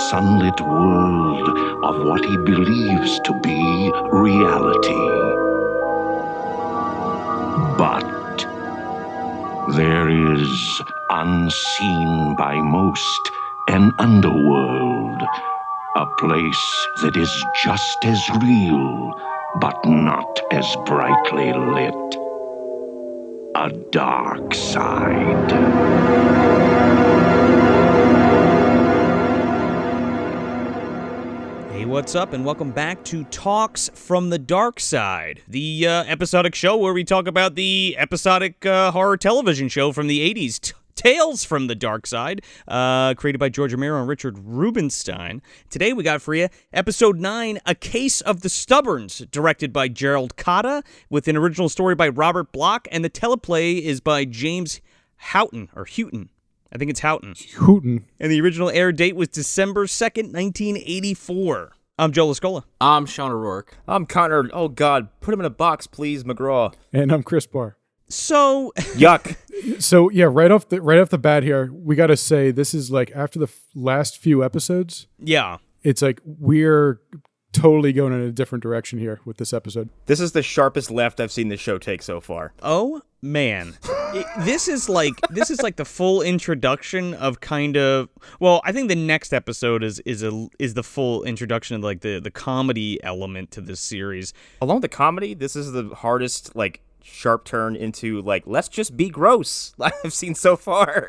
sunlit world of what he believes to be reality. But there is, unseen by most, an underworld, a place that is just as real, but not as brightly lit. A dark side. Hey, what's up, and welcome back to Talks from the Darkside, the episodic show where we talk about the episodic horror television show from the 80s, Tales from the Darkside, created by George Romero and Richard Rubenstein. Today we got for you Episode 9, A Case of the Stubborns, directed by Gerald Cotta, with an original story by Robert Bloch, and the teleplay is by James Houghton, or Houghton. I think it's Houghton. Houghton. And the original air date was December 2nd, 1984. I'm Joe Lascola. I'm Sean O'Rourke. I'm Connor. Oh, God. Put him in a box, please, McGraw. And I'm Chris Bahr. So... Yuck. So, yeah, right off the bat here, we got to say this is like after the last few episodes. Yeah. It's like we're totally going in a different direction here with this episode. This is the sharpest left I've seen this show take so far. Oh, man. This is like the full introduction of kind of, well, I think the next episode is the full introduction of like the comedy element to this series. Along with the comedy, this is the hardest sharp turn into let's just be gross I've seen so far.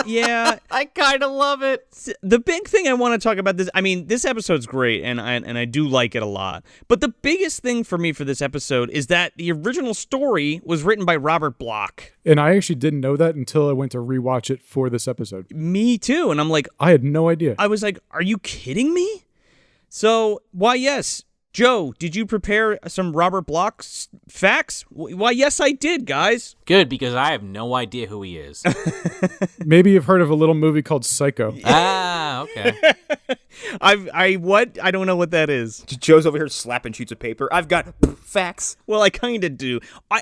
Yeah. I kind of love it. The big thing I want to talk about this episode's great and I do like it a lot. But the biggest thing for me for this episode is that the original story was written by Robert Bloch. And I actually didn't know that until I went to rewatch it for this episode. Me too. And I'm like, I had no idea. I was like, are you kidding me? So, why, yes. Joe, did you prepare some Robert Bloch's facts? Why, yes, I did, guys. Good, because I have no idea who he is. Maybe you've heard of a little movie called Psycho. Ah, okay. What? I don't know what that is. Joe's over here slapping sheets of paper. I've got facts. Well, I kind of do. I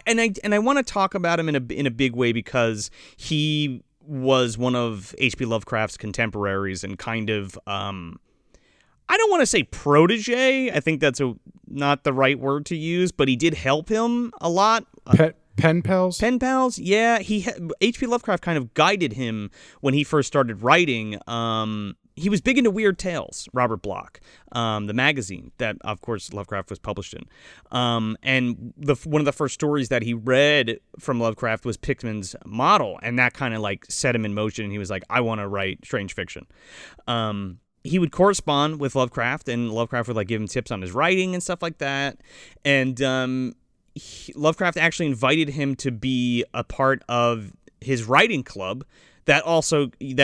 want to talk about him in a big way because he was one of H.P. Lovecraft's contemporaries and kind of I don't want to say protege. I think that's not the right word to use, but he did help him a lot. Pen pals? Pen pals, yeah. H.P. Lovecraft kind of guided him when he first started writing. He was big into Weird Tales, Robert Bloch, the magazine that, of course, Lovecraft was published in. And one of the first stories that he read from Lovecraft was Pickman's Model, and that kind of set him in motion, and he was like, I want to write strange fiction. He would correspond with Lovecraft, and Lovecraft would give him tips on his writing and stuff like that. And Lovecraft actually invited him to be a part of his writing club that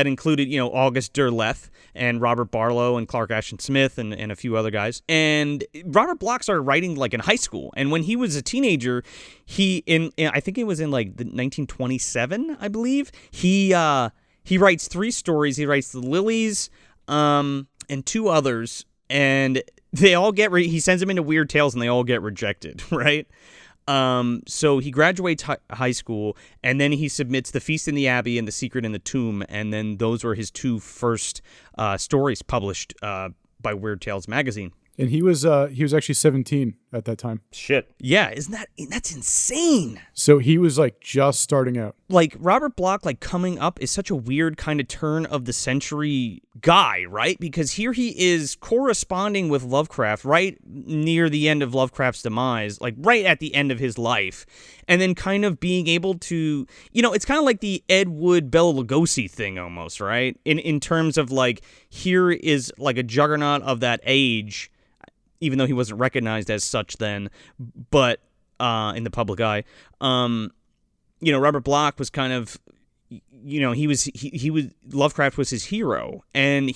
included, August Derleth and Robert Barlow and Clark Ashton Smith and a few other guys. And Robert Bloch started writing in high school. And when he was a teenager, I think it was in 1927, I believe, he writes 3 stories. He writes The Lilies, and 2 others, and they all he sends them into Weird Tales, and they all get rejected, right? So he graduates high school, and then he submits The Feast in the Abbey and The Secret in the Tomb, and then those were his 2 first stories published by Weird Tales magazine. And he was actually 17 at that time. Shit. Yeah, that's insane. So he was just starting out. Robert Bloch coming up is such a weird kind of turn of the century guy, right? Because here he is corresponding with Lovecraft right near the end of Lovecraft's demise, right at the end of his life. And then kind of being able to, it's kind of like the Ed Wood Bela Lugosi thing almost, right? In terms of here is a juggernaut of that age, even though he wasn't recognized as such then, but in the public eye, Robert Bloch was kind of, he was Lovecraft was his hero, and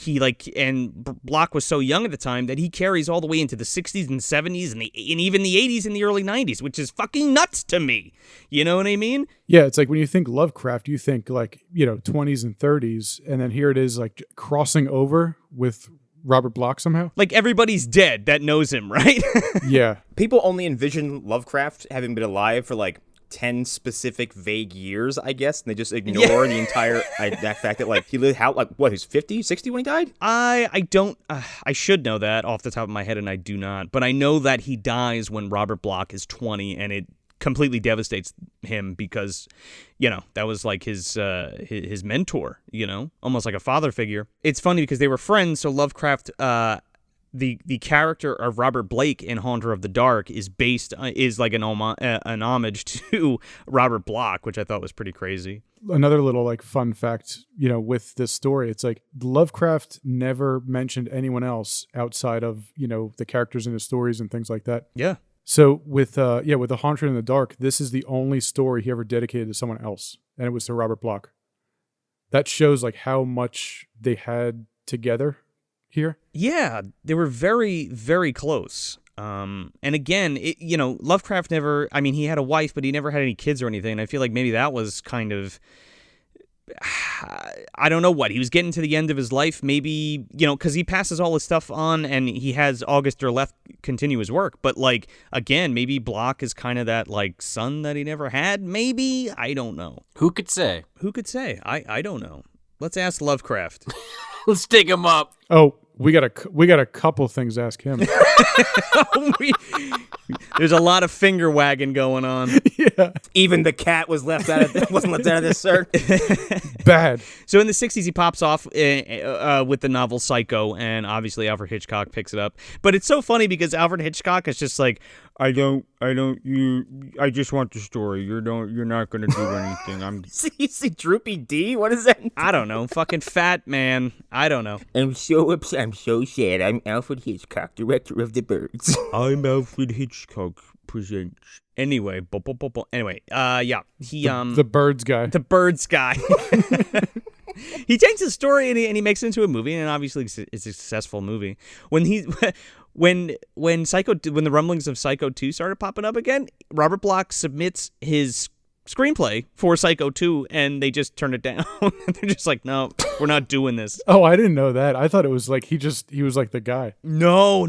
Bloch was so young at the time that he carries all the way into the 60s and 70s and even the 80s and the early 90s, which is fucking nuts to me. You know what I mean? Yeah, it's when you think Lovecraft, you think 20s and 30s, and then here it is crossing over with Robert Bloch somehow. Everybody's dead that knows him, right? Yeah. People only envision Lovecraft having been alive for 10 specific vague years, I guess, and they just ignore the entire that fact that like he lived he's 50, 60 when he died? I don't I should know that off the top of my head, and I do not, but I know that he dies when Robert Bloch is 20, and it completely devastates him because, that was like his mentor, almost like a father figure. It's funny because they were friends, so Lovecraft, the character of Robert Blake in Haunter of the Dark is like an homage to Robert Bloch, which I thought was pretty crazy. Another little like fun fact, with this story, it's like Lovecraft never mentioned anyone else outside of, the characters in his stories and things like that. Yeah. So with The Haunter in the Dark, this is the only story he ever dedicated to someone else, and it was to Robert Bloch. That shows like how much they had together here. Yeah, they were very, very close. And again, Lovecraft never, he had a wife, but he never had any kids or anything. And I feel like maybe that was kind of, I don't know what, he was getting to the end of his life, maybe, because he passes all his stuff on and he has August Derleth continue his work. But like, again, maybe Bloch is kind of that like son that he never had. Maybe, I don't know. Who could say? I don't know. Let's ask Lovecraft. Let's dig him up. Oh, we got a couple things to ask him. There's a lot of finger wagging going on. Yeah. Even the cat wasn't left out of this, sir. Bad. So in the 60s, he pops off with the novel Psycho, and obviously Alfred Hitchcock picks it up. But it's so funny because Alfred Hitchcock is just like, I just want the story. You're not going to do anything. You see Droopy D? What is that? I don't know. Fucking fat man. I don't know. I'm so upset. I'm so sad. I'm Alfred Hitchcock, director of The Birds. I'm Alfred Hitchcock presents. Anyway, yeah. He the Birds guy. The Birds guy. He takes the story and he makes it into a movie, and obviously it's a successful movie. When the rumblings of Psycho 2 started popping up again, Robert Bloch submits his screenplay for Psycho 2, and they just turn it down. They're just like, no, we're not doing this. Oh, I didn't know that. I thought it was like he was like the guy. No.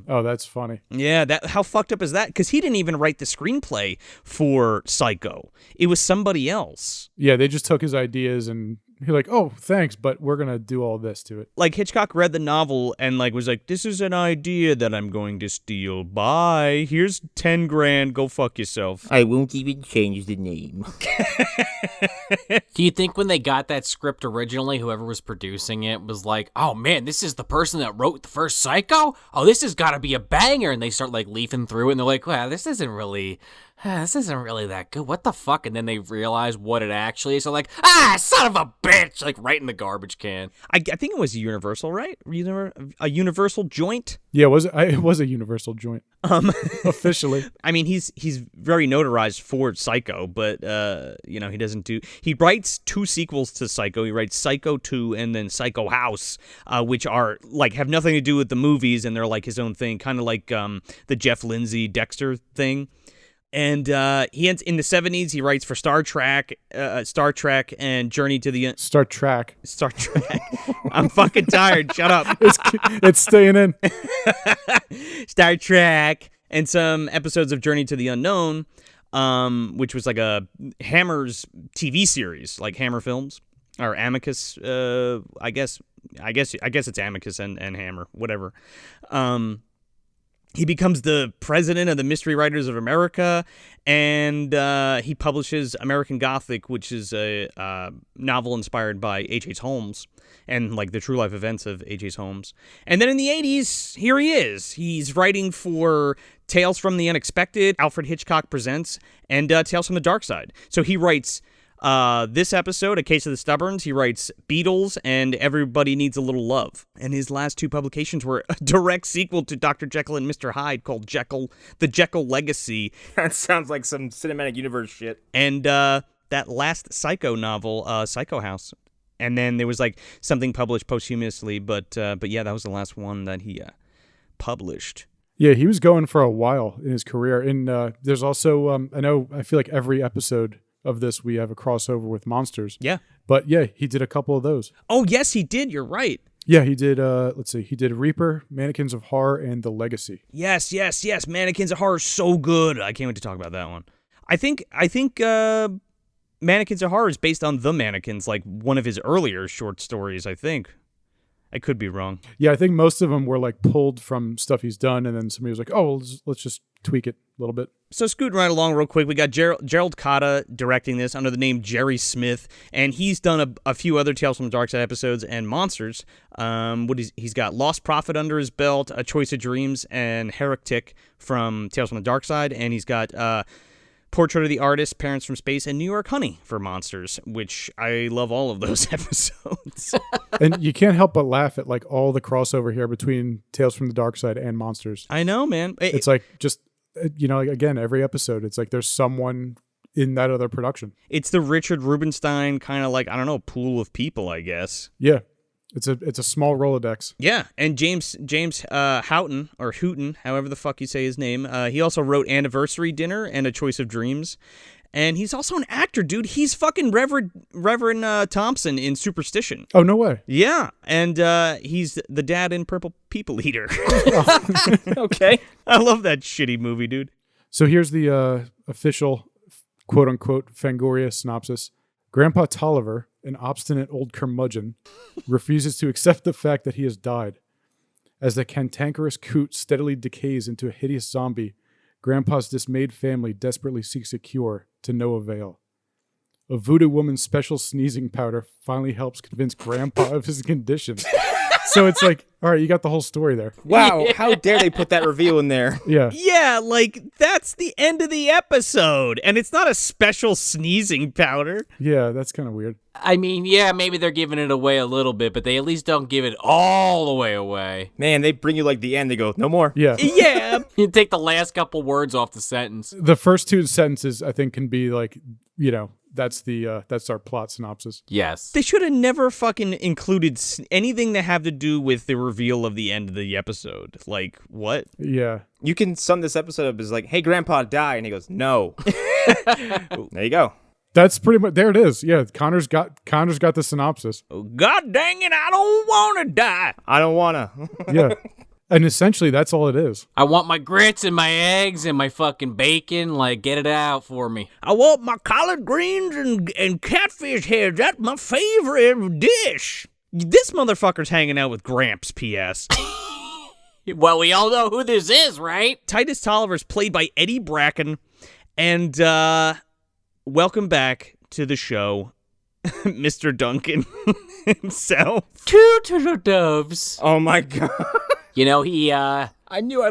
Oh, that's funny. Yeah, how fucked up is that? Because he didn't even write the screenplay for Psycho. It was somebody else. Yeah, they just took his ideas and he's like, oh, thanks, but we're going to do all this to it. Like, Hitchcock read the novel and, like, was like, this is an idea that I'm going to steal. Bye. Here's 10 grand. Go fuck yourself. I won't even change the name. Do you think when they got that script originally, whoever was producing it was like, oh, man, this is the person that wrote the first Psycho? Oh, this has got to be a banger. And they start, like, leafing through it, and they're like, wow, this isn't really that good. What the fuck? And then they realize what it actually is. So like, son of a bitch, like right in the garbage can. I think it was Universal, right? A Universal joint. Yeah, it was a Universal joint. Officially. I mean, he's very notarized for Psycho, but he doesn't do. He writes 2 sequels to Psycho. He writes Psycho 2 and then Psycho House, which are like have nothing to do with the movies, and they're like his own thing, kind of like the Jeff Lindsay Dexter thing. And he ends in the 70s. He writes for Star Trek, and Journey to the Star Trek. I'm fucking tired. Shut up. It's staying in. Star Trek and some episodes of Journey to the Unknown, which was like a Hammer's TV series, like Hammer Films or Amicus. I guess it's Amicus and Hammer, whatever. He becomes the president of the Mystery Writers of America, and he publishes American Gothic, which is a novel inspired by H.H. Holmes and like the true life events of H.H. Holmes. And then in the 80s, here he is. He's writing for Tales from the Unexpected, Alfred Hitchcock Presents, and Tales from the Darkside. So he writes this episode, A Case of the Stubborns. He writes Beatles and Everybody Needs a Little Love. And his last 2 publications were a direct sequel to Dr. Jekyll and Mr. Hyde called The Jekyll Legacy. That sounds like some cinematic universe shit. And that last Psycho novel, Psycho House. And then there was like something published posthumously, but yeah, that was the last one that he published. Yeah, he was going for a while in his career. And there's also, I feel like every episode of this we have a crossover with monsters. Yeah. But yeah, he did a couple of those. Oh, yes, he did. You're right. Yeah, he did, he did Reaper, Mannequins of Horror, and The Legacy. Yes. Mannequins of Horror, so good. I can't wait to talk about that one. I think Mannequins of Horror is based on The Mannequins, like one of his earlier short stories, I think. I could be wrong. Yeah, I think most of them were like pulled from stuff he's done, and then somebody was like, "Oh, well, let's just tweak it a little bit." So scooting right along real quick, we got Gerald Cotta directing this under the name Jerry Smith, and he's done a few other Tales from the Darkside episodes and monsters. He's got Lost Prophet under his belt, A Choice of Dreams, and Heretic from Tales from the Darkside, and he's got Portrait of the Artist, Parents from Space, and New York Honey for monsters, which I love all of those episodes. And you can't help but laugh at like all the crossover here between Tales from the Darkside and monsters. I know, man. It's like just, like, again, every episode, it's like there's someone in that other production. It's the Richard Rubenstein kind of like, I don't know, pool of people, I guess. Yeah. It's a small Rolodex. Yeah, and James Houghton, or Houghton, however the fuck you say his name, he also wrote Anniversary Dinner and A Choice of Dreams. And he's also an actor, dude. He's fucking Reverend Thompson in Superstition. Oh, no way. Yeah, and he's the dad in Purple People Eater. Okay. I love that shitty movie, dude. So here's the official, quote-unquote, Fangoria synopsis. Grandpa Tolliver, an obstinate old curmudgeon, refuses to accept the fact that he has died. As the cantankerous coot steadily decays into a hideous zombie, Grandpa's dismayed family desperately seeks a cure, to no avail. A voodoo woman's special sneezing powder finally helps convince Grandpa of his condition. So it's like, all right, you got the whole story there. Wow, how dare they put that reveal in there? Yeah. Yeah, like, that's the end of the episode, and it's not a special sneezing powder. Yeah, that's kind of weird. I mean, yeah, maybe they're giving it away a little bit, but they at least don't give it all the way away. Man, they bring you like the end. They go, no more. Yeah. Yeah. You take the last couple words off the sentence. The first two sentences, I think, can be like, that's our plot synopsis. Yes. They should have never fucking included anything that have to do with the reveal of the end of the episode. Like, what? Yeah. You can sum this episode up as like, hey, Grandpa, die. And he goes, no. There you go. That's pretty much, there it is. Yeah, Connor's got the synopsis. God dang it, I don't want to die. I don't want to. Yeah. And essentially, that's all it is. I want my grits and my eggs and my fucking bacon. Like, get it out for me. I want my collard greens and catfish heads. That's my favorite dish. This motherfucker's hanging out with Gramps, P.S. Well, we all know who this is, right? Titus Tolliver's played by Eddie Bracken. And welcome back to the show, Mr. Duncan himself. Two turtle doves. Oh, my God. You know, he I knew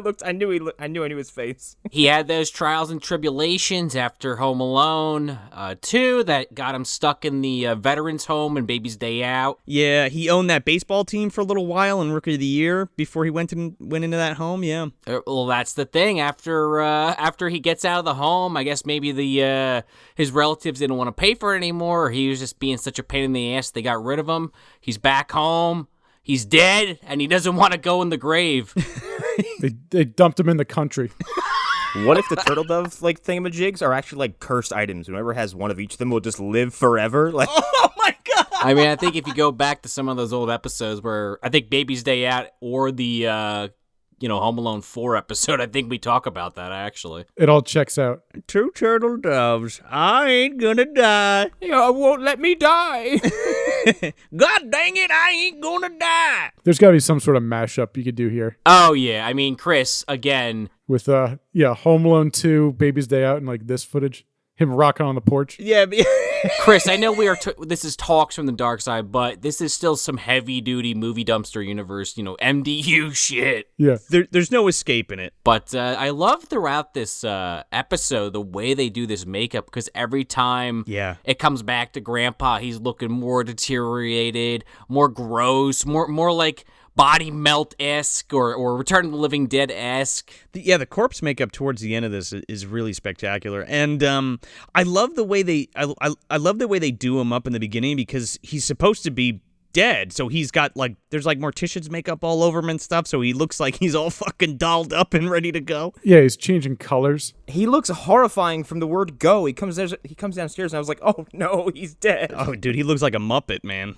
his face. he had those trials and tribulations after Home Alone 2 that got him stuck in the veterans home and Baby's Day Out. Yeah, he owned that baseball team for a little while in Rookie of the Year before he went into that home. Yeah. Well, that's the thing. After he gets out of the home, I guess maybe his relatives didn't want to pay for it anymore, or he was just being such a pain in the ass they got rid of him. He's back home. He's dead, and he doesn't want to go in the grave. They dumped him in the country. What if the turtle dove like thingamajigs are actually like cursed items? Whoever has one of each of them will just live forever. Like, Oh my God. I mean, I think if you go back to some of those old episodes where I think Baby's Day Out or the Home Alone 4 episode, I think we talk about that actually. It all checks out. Two turtle doves. I ain't gonna die. yeah, won't let me die. God dang it, I ain't gonna die. There's got to be some sort of mashup you could do here Oh yeah, I mean, Chris again. with Home Alone 2, Baby's Day Out, and like this footage, him rocking on the porch. Yeah, Chris, I know we are. This is talks from the dark side, but this is still some heavy duty movie dumpster universe, MDU shit. Yeah. there's no escaping it. But I love throughout this episode the way they do this makeup, because every time it comes back to Grandpa, he's looking more deteriorated, more gross, more like body melt-esque or Return of the Living Dead-esque. The corpse makeup towards the end of this is really spectacular, and I love the way I love the way they do him up in the beginning, because he's supposed to be dead, so he's got there's Mortician's makeup all over him and stuff, so he looks like he's all fucking dolled up and ready to go. Yeah, he's changing colors. He looks horrifying from the word go. He comes downstairs, and I was like, oh no, he's dead. Oh, dude, he looks like a Muppet, man.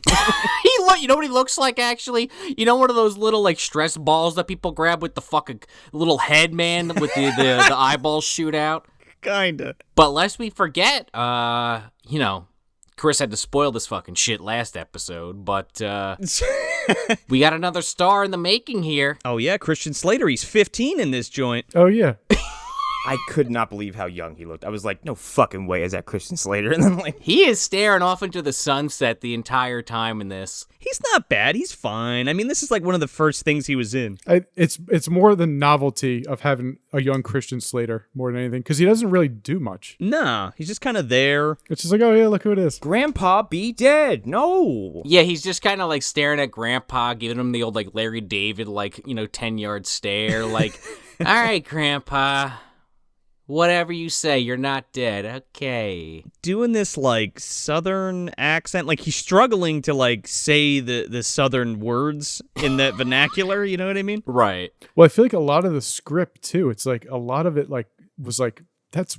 You know what he looks like, actually? You know, one of those little, stress balls that people grab with the fucking little head, man, with the eyeballs shoot out? Kinda. But lest we forget, Chris had to spoil this fucking shit last episode, but we got another star in the making here. Oh, yeah, Christian Slater. He's 15 in this joint. Oh, yeah. I could not believe how young he looked. I was like, no fucking way is that Christian Slater. And then like, He is staring off into the sunset the entire time in this. He's not bad. He's fine. I mean, this is like one of the first things he was in. It's more the novelty of having a young Christian Slater more than anything, because he doesn't really do much. Nah, he's just kind of there. It's just like, oh yeah, look who it is. Grandpa be dead. No. Yeah, he's just kind of like staring at Grandpa, giving him the old like Larry David, 10-yard stare. Like, all right, Grandpa. Whatever you say, you're not dead. Okay. Doing this like southern accent, like he's struggling to like say the southern words in that vernacular, you know what I mean? Right. Well, I feel like a lot of the script too, it's like a lot of it was that's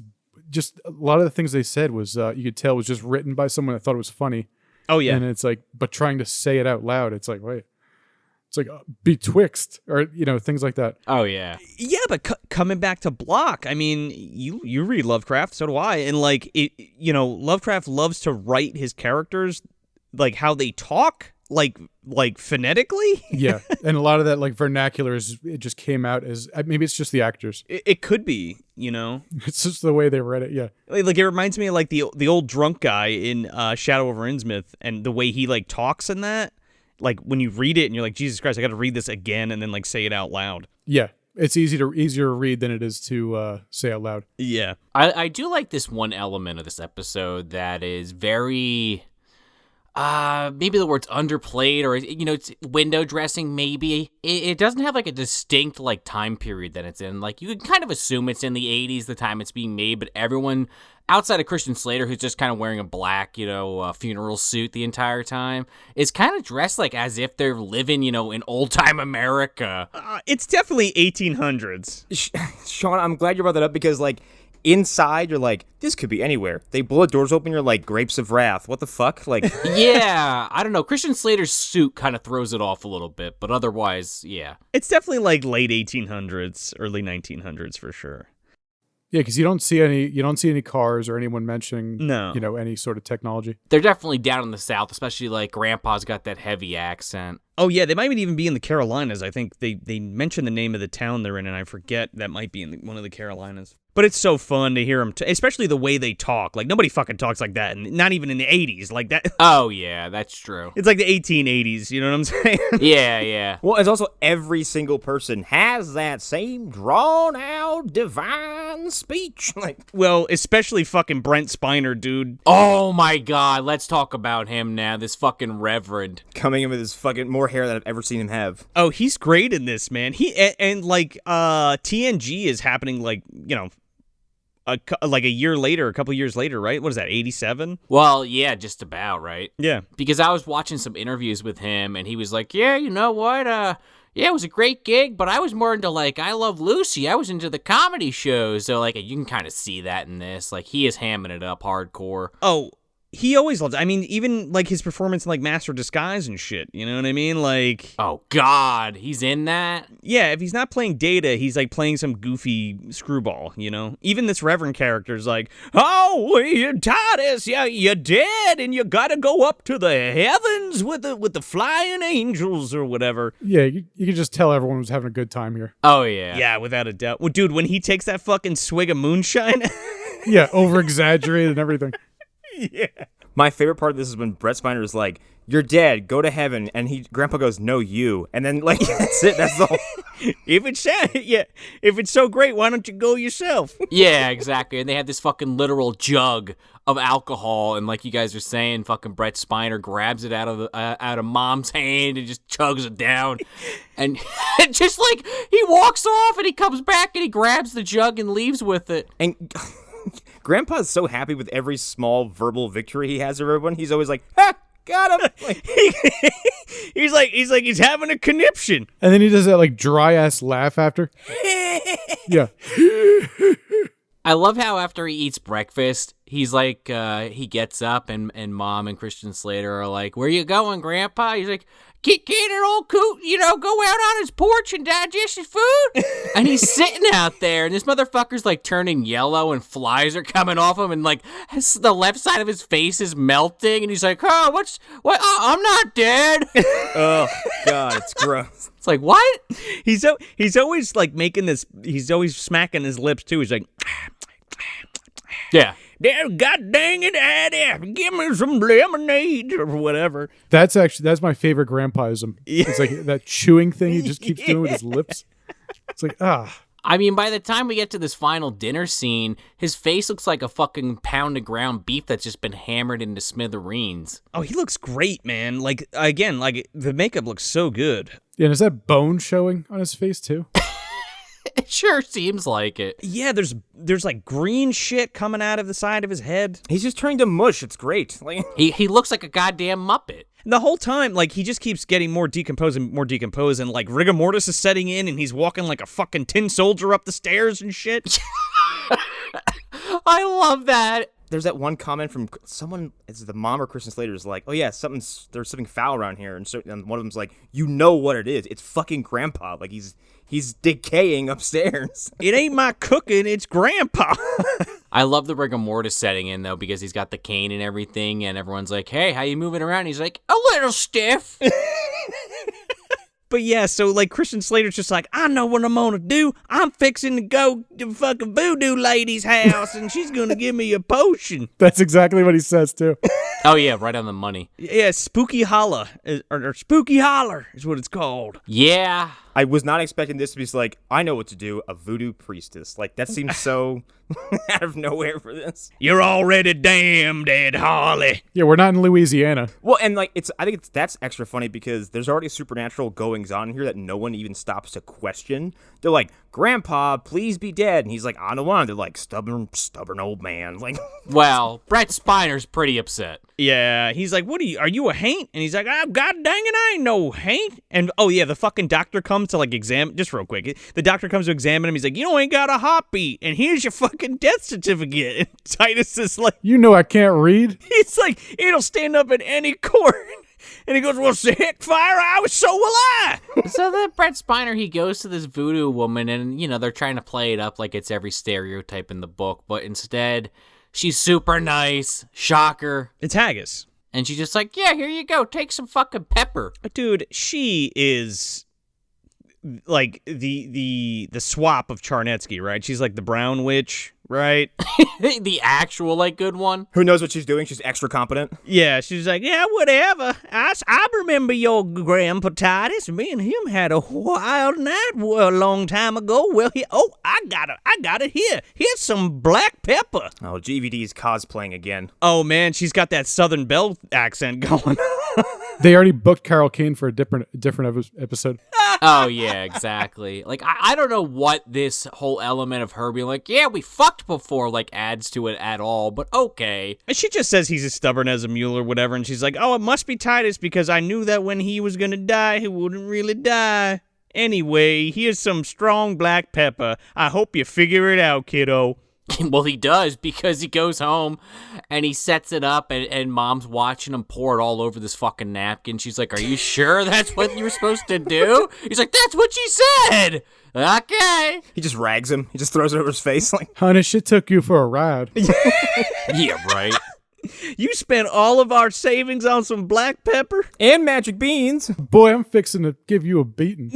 just a lot of the things they said was you could tell was just written by someone that thought it was funny. Oh yeah. And it's like, but trying to say it out loud, it's like, wait. It's like betwixt or, things like that. Oh, yeah. Yeah, but coming back to Bloch, I mean, you read Lovecraft, so do I. And like, Lovecraft loves to write his characters, like how they talk, like phonetically. Yeah. And a lot of that like vernacular it just came out as, maybe it's just the actors. It could be, It's just the way they read it. Yeah. Like it reminds me of like the old drunk guy in Shadow over Innsmouth and the way he like talks in that. Like when you read it and you're like, Jesus Christ, I got to read this again and then like say it out loud. Yeah, it's easier to read than it is to say out loud. Yeah, I do like this one element of this episode that is very, maybe the word's underplayed or it's window dressing. Maybe it doesn't have like a distinct like time period that it's in. Like you can kind of assume it's in the 80s, the time it's being made, but everyone outside of Christian Slater, who's just kind of wearing a black, funeral suit the entire time, is kind of dressed like as if they're living, in old-time America. It's definitely 1800s. Sean, I'm glad you brought that up because, like, inside, you're like, this could be anywhere. They blow the doors open, you're like, grapes of wrath. What the fuck? Like, yeah, I don't know. Christian Slater's suit kind of throws it off a little bit, but otherwise, yeah. It's definitely like late 1800s, early 1900s for sure. Yeah, because you don't see any cars or anyone mentioning any sort of technology. They're definitely down in the South, especially like Grandpa's got that heavy accent. Oh yeah, they might even be in the Carolinas. I think they mentioned the name of the town they're in, and I forget that might be in one of the Carolinas. But it's so fun to hear them, especially the way they talk. Like nobody fucking talks like that, and not even in the 80s, like that. Oh yeah, that's true. It's like the 1880s. You know what I'm saying? Yeah. Well, it's also every single person has that same drawn out divine speech. Like, well, especially fucking Brent Spiner, dude. Oh my God, let's talk about him now. This fucking Reverend coming in with his fucking more hair than I've ever seen him have. Oh, he's great in this, man. And like TNG is happening like a year later, a couple years later, right? What is that, 87? Well, yeah, just about, right? Yeah. Because I was watching some interviews with him, and he was like, yeah, you know what? Yeah, it was a great gig, but I was more into, like, I Love Lucy. I was into the comedy shows. So, like, you can kind of see that in this. Like, he is hamming it up hardcore. Oh, he always loves it. I mean, even, like, his performance in, like, Master of Disguise and shit. You know what I mean? Like... Oh, God. He's in that? Yeah, if he's not playing Data, he's, like, playing some goofy screwball, you know? Even this Reverend character's like, oh, you Titus, you're dead, and you gotta go up to the heavens with the flying angels or whatever. Yeah, you could just tell everyone was having a good time here. Oh, yeah. Yeah, without a doubt. Well, dude, when he takes that fucking swig of moonshine... Yeah, over-exaggerated and everything. Yeah. My favorite part of this is when Brent Spiner is like, you're dead, go to heaven. And Grandpa goes, no, you. And then, like, that's it. That's the whole... If it's so great, why don't you go yourself? Yeah, exactly. And they have this fucking literal jug of alcohol. And like you guys are saying, fucking Brent Spiner grabs it out of Mom's hand and just chugs it down. And just like, he walks off and he comes back and he grabs the jug and leaves with it. And... Grandpa's so happy with every small verbal victory he has over everyone. He's always like, ha, got him. Like, he's having a conniption. And then he does that like dry ass laugh after. Yeah. I love how after he eats breakfast, he's like, he gets up and Mom and Christian Slater are like, "Where you going, Grandpa?" He's like, Can an old coot, go out on his porch and digest his food?" And he's sitting out there, and this motherfucker's like turning yellow, and flies are coming off him, and like the left side of his face is melting, and he's like, "Oh, what? I'm not dead." Oh God, it's gross. It's like, what? He's always like making this. He's always smacking his lips too. He's like, Yeah. "There, God dang it, Daddy, give me some lemonade," or whatever. That's my favorite grandpaism. It's like that chewing thing he just keeps doing with his lips. It's like, I mean, by the time we get to this final dinner scene, his face looks like a fucking pound of ground beef that's just been hammered into smithereens. Oh, he looks great, man. Like, again, like the makeup looks so good. Yeah, and is that bone showing on his face too? It sure seems like it. Yeah, there's like green shit coming out of the side of his head. He's just turning to mush. It's great. Like He looks like a goddamn Muppet. The whole time, like, he just keeps getting more decomposed, and like rigor mortis is setting in, and he's walking like a fucking tin soldier up the stairs and shit. I love that. there's that one comment from someone, it's the mom or Christian Slater, is like, "Oh yeah, there's something foul around here," and one of them's like, "You know what it is? It's fucking Grandpa. Like he's decaying upstairs." It ain't my cooking, it's Grandpa. I love the rigor mortis setting in, though, because he's got the cane and everything, and everyone's like, "Hey, how you moving around?" He's like, "A little stiff." But yeah, so like Christian Slater's just like, "I know what I'm gonna do. I'm fixing to go to fucking voodoo lady's house, and she's gonna give me a potion." That's exactly what he says too. Oh, yeah, right on the money. Yeah, Spooky Holla, or Spooky Holler is what it's called. Yeah. I was not expecting this to be like, I know what to do, a voodoo priestess. Like, that seems so out of nowhere for this. You're already damned, Ed Harley. Yeah, we're not in Louisiana. Well, and like, I think that's extra funny because there's already supernatural goings on here that no one even stops to question. They're like, "Grandpa, please be dead," and he's like, "I don't want him." They're like, stubborn old man. Like, Well, Brent Spiner's pretty upset. Yeah, he's like, "What are you a haint?" And he's like, "Oh, God dang it, I ain't no haint." And oh yeah, the fucking doctor comes to like examine, just real quick. The doctor comes to examine him. He's like, "You ain't got a heartbeat, and here's your fucking death certificate." And Titus is like, You know I can't read. he's like, "It'll stand up in any court." And he goes, "Well, heck, fire, so will I." So then Brent Spiner, he goes to this voodoo woman, and, they're trying to play it up like it's every stereotype in the book, but instead, she's super nice. Shocker. It's Haggis. And she's just like, "Yeah, here you go. Take some fucking pepper." Dude, she is like the swap of Charnetsky, right? She's like the brown witch, right? The actual, good one. who knows what she's doing? She's extra competent. Yeah, she's like, "Yeah, whatever. I remember your Grandpa Titus. Me and him had a wild night a long time ago. Well, I got it here. Here's some black pepper." Oh, GVD's cosplaying again. Oh man, she's got that Southern Belle accent going. They already booked Carol Kane for a different episode. Oh, yeah, exactly. I don't know what this whole element of her being like, "Yeah, we fucked before," adds to it at all, but okay. And she just says he's as stubborn as a mule or whatever, and she's like, "Oh, it must be Titus because I knew that when he was gonna die, he wouldn't really die. Anyway, here's some strong black pepper. I hope you figure it out, kiddo." Well, he does, because he goes home and he sets it up, and Mom's watching him pour it all over this fucking napkin. She's like, "Are you sure that's what you were supposed to do?" He's like, "That's what she said." Okay. He just rags him. He just throws it over his face. Like, Honey, shit took you for a ride. Yeah, right. You spent all of our savings on some black pepper? and magic beans. Boy, I'm fixing to give you a beating.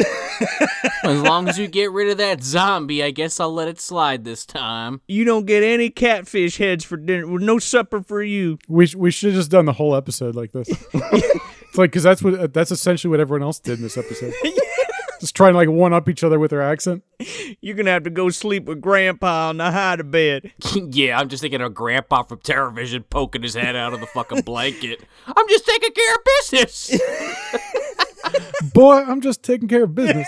As long as you get rid of that zombie, I guess I'll let it slide this time. You don't get any catfish heads for dinner. No supper for you. We should have just done the whole episode like this. It's like, because that's essentially what everyone else did in this episode. Just trying to one up each other with their accent. You're going to have to go sleep with Grandpa on the hide-a-bed. Yeah, I'm just thinking of Grandpa from Terrorvision poking his head out of the fucking blanket. "I'm just taking care of business." Boy, I'm just taking care of business.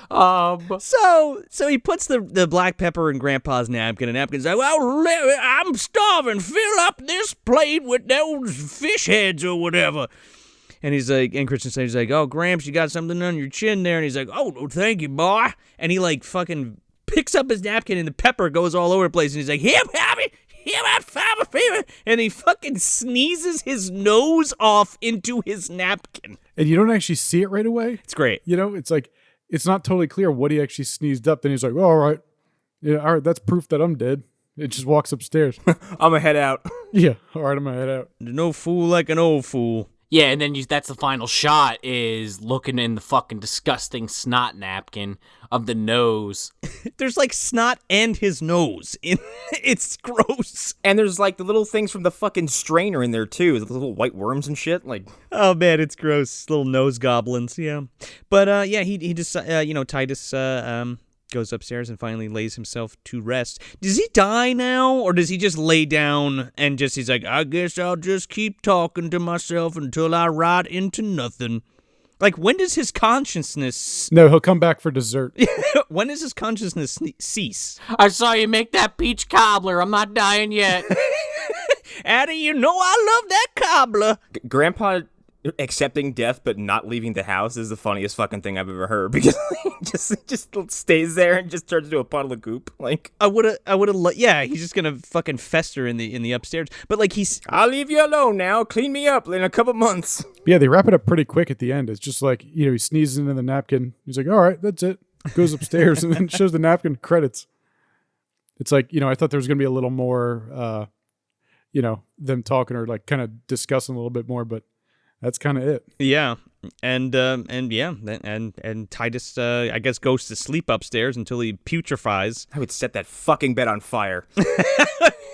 So he puts the black pepper in Grandpa's napkin, and Napkin's like, "Well, I'm starving. Fill up this plate with those fish heads or whatever." And he's like, and Christian Slater's like, "Oh, Gramps, you got something on your chin there." And he's like, "Oh, thank you, boy." And he fucking picks up his napkin, and the pepper goes all over the place, and he's like, here, fever, and he fucking sneezes his nose off into his napkin. And you don't actually see it right away. It's great. You know, it's like, it's not totally clear what he actually sneezed up. Then he's like, oh, all right. Yeah, all right, that's proof that I'm dead. It just walks upstairs. I'm going to head out. Yeah, all right, I'm going to head out. No fool like an old fool. Yeah, and then that's the final shot is looking in the fucking disgusting snot napkin of the nose. There's like snot and his nose. It's gross. And there's like the little things from the fucking strainer in there too, the little white worms and shit. Like, oh man, it's gross. Little nose goblins. Yeah, but yeah, he just Titus goes upstairs and finally lays himself to rest. Does he die now, or does he just lay down and he's like, I guess I'll just keep talking to myself until I rot into nothing? Like, when does his consciousness... No, he'll come back for dessert. When does his consciousness cease? I saw you make that peach cobbler. I'm not dying yet. Addie, you know I love that cobbler. Grandpa accepting death but not leaving the house is the funniest fucking thing I've ever heard, because he just stays there and just turns into a puddle of goop. Like, I would have yeah, he's just gonna fucking fester in the upstairs. But like, I'll leave you alone now. Clean me up in a couple months. Yeah, they wrap it up pretty quick at the end. It's just like, you know, he sneezes into the napkin. He's like, all right, that's it. Goes upstairs and then shows the napkin, credits. It's like, you know, I thought there was gonna be a little more you know, them talking or like kind of discussing a little bit more, but that's kind of it. Yeah, and Titus, I guess, goes to sleep upstairs until he putrefies. I would set that fucking bed on fire.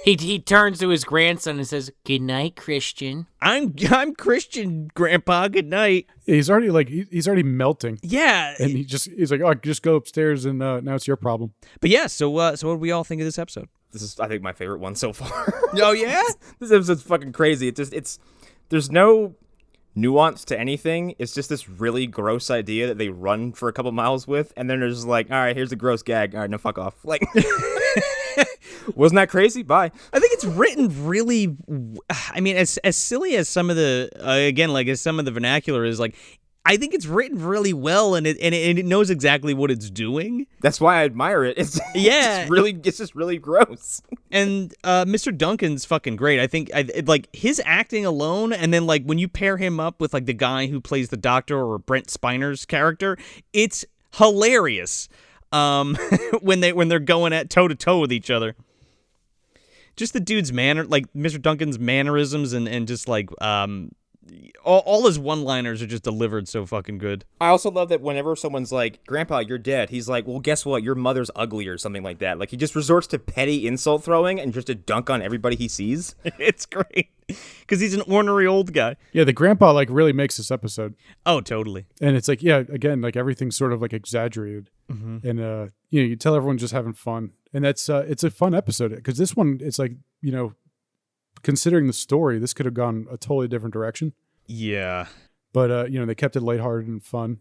He turns to his grandson and says, "Good night, Christian." I'm Christian, Grandpa. Good night. Yeah, he's already melting. Yeah, and he's like, oh, just go upstairs and now it's your problem. But yeah, so what do we all think of this episode? This is, I think, my favorite one so far. Oh yeah, this episode's fucking crazy. There's no nuance to anything. It's just this really gross idea that they run for a couple miles with, and then they're just like, all right, here's a gross gag. All right, no, fuck off. Like, wasn't that crazy? Bye. I think it's written really, I mean, as silly as some of the, again, like as some of the vernacular is, like, I think it's written really well, and it knows exactly what it's doing. That's why I admire it. It's just really gross. And Mr. Duncan's fucking great. I think like his acting alone, and then like when you pair him up with like the guy who plays the doctor or Brent Spiner's character, it's hilarious. When they're going at toe to toe with each other. Just the dude's manner, like Mr. Duncan's mannerisms, and just like all his one-liners are just delivered so fucking good. I also love that whenever someone's like, Grandpa, you're dead, he's like, well, guess what? Your mother's ugly or something like that. Like, he just resorts to petty insult throwing and just to dunk on everybody he sees. It's great. Because he's an ornery old guy. Yeah, the grandpa like really makes this episode. Oh, totally. And it's like, yeah, again, like everything's sort of like exaggerated. Mm-hmm. And, you know, you tell everyone just having fun. And that's, it's a fun episode. Because this one, it's like, you know, considering the story, this could have gone a totally different direction. Yeah. But, you know, they kept it lighthearted and fun.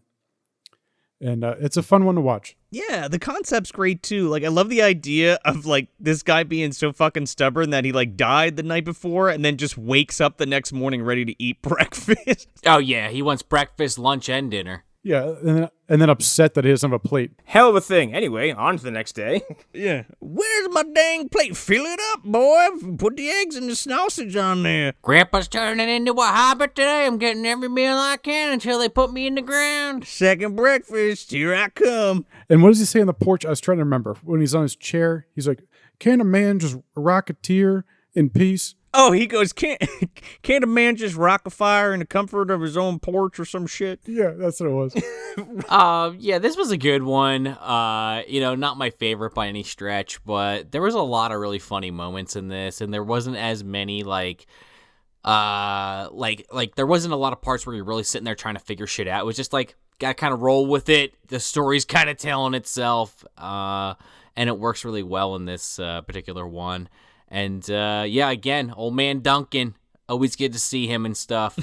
And it's a fun one to watch. Yeah, the concept's great, too. Like, I love the idea of, like, this guy being so fucking stubborn that he, like, died the night before and then just wakes up the next morning ready to eat breakfast. Oh, yeah, he wants breakfast, lunch, and dinner. Yeah, and then upset that he doesn't have a plate. Hell of a thing. Anyway, on to the next day. Yeah. Where's my dang plate? Fill it up, boy. Put the eggs and the sausage on there. Grandpa's turning into a hobbit today. I'm getting every meal I can until they put me in the ground. Second breakfast. Here I come. And what does he say on the porch? I was trying to remember. When he's on his chair, he's like, can a man just rocketeer in peace? Oh, he goes, can't a man just rock a fire in the comfort of his own porch or some shit? Yeah, that's what it was. Yeah, this was a good one. You know, not my favorite by any stretch, but there was a lot of really funny moments in this, and there wasn't as many like there wasn't a lot of parts where you're really sitting there trying to figure shit out. It was just like, gotta kind of roll with it. The story's kind of telling itself, and it works really well in this particular one. And, yeah, again, old man Duncan, always good to see him and stuff,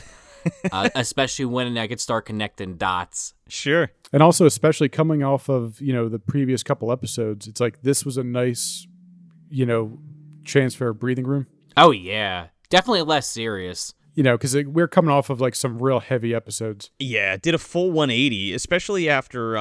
especially when I could start connecting dots. Sure. And also, especially coming off of, you know, the previous couple episodes, it's like this was a nice, you know, transfer of breathing room. Oh, yeah. Definitely less serious. You know, because we're coming off of, like, some real heavy episodes. Yeah, did a full 180, especially after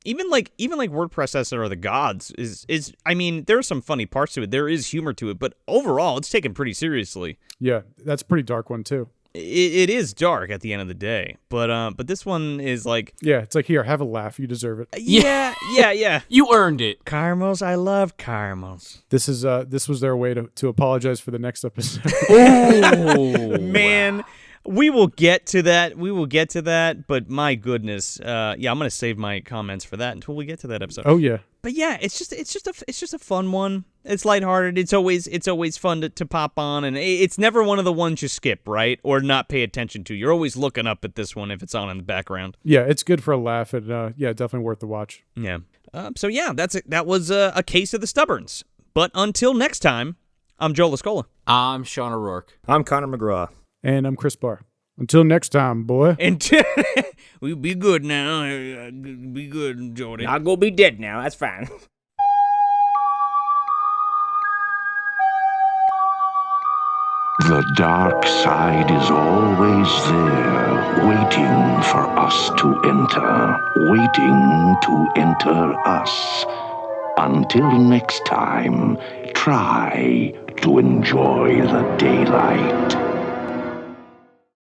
Even like Word Processor or the Gods is I mean, there are some funny parts to it. There is humor to it, but overall, it's taken pretty seriously. Yeah, that's a pretty dark one too. It is dark at the end of the day, but this one is like, Yeah, it's like, here, have a laugh. You deserve it. yeah. You earned it. Caramels, I love caramels. This was their way to apologize for the next episode. Oh, Man, we will get to that. But my goodness, I'm gonna save my comments for that until we get to that episode. Oh yeah. But yeah, it's just a fun one. It's lighthearted. It's always fun to pop on, and it's never one of the ones you skip, right, or not pay attention to. You're always looking up at this one if it's on in the background. Yeah, it's good for a laugh, and definitely worth the watch. Yeah. So yeah, that was a case of the stubborns. But until next time, I'm Joe Lascola. I'm Sean O'Rourke. I'm Connor McGraw. And I'm Chris Bahr. Until next time, boy. And we be good now. Be good, Jody. I'll go be dead now. That's fine. The dark side is always there, waiting for us to enter us. Until next time, try to enjoy the daylight.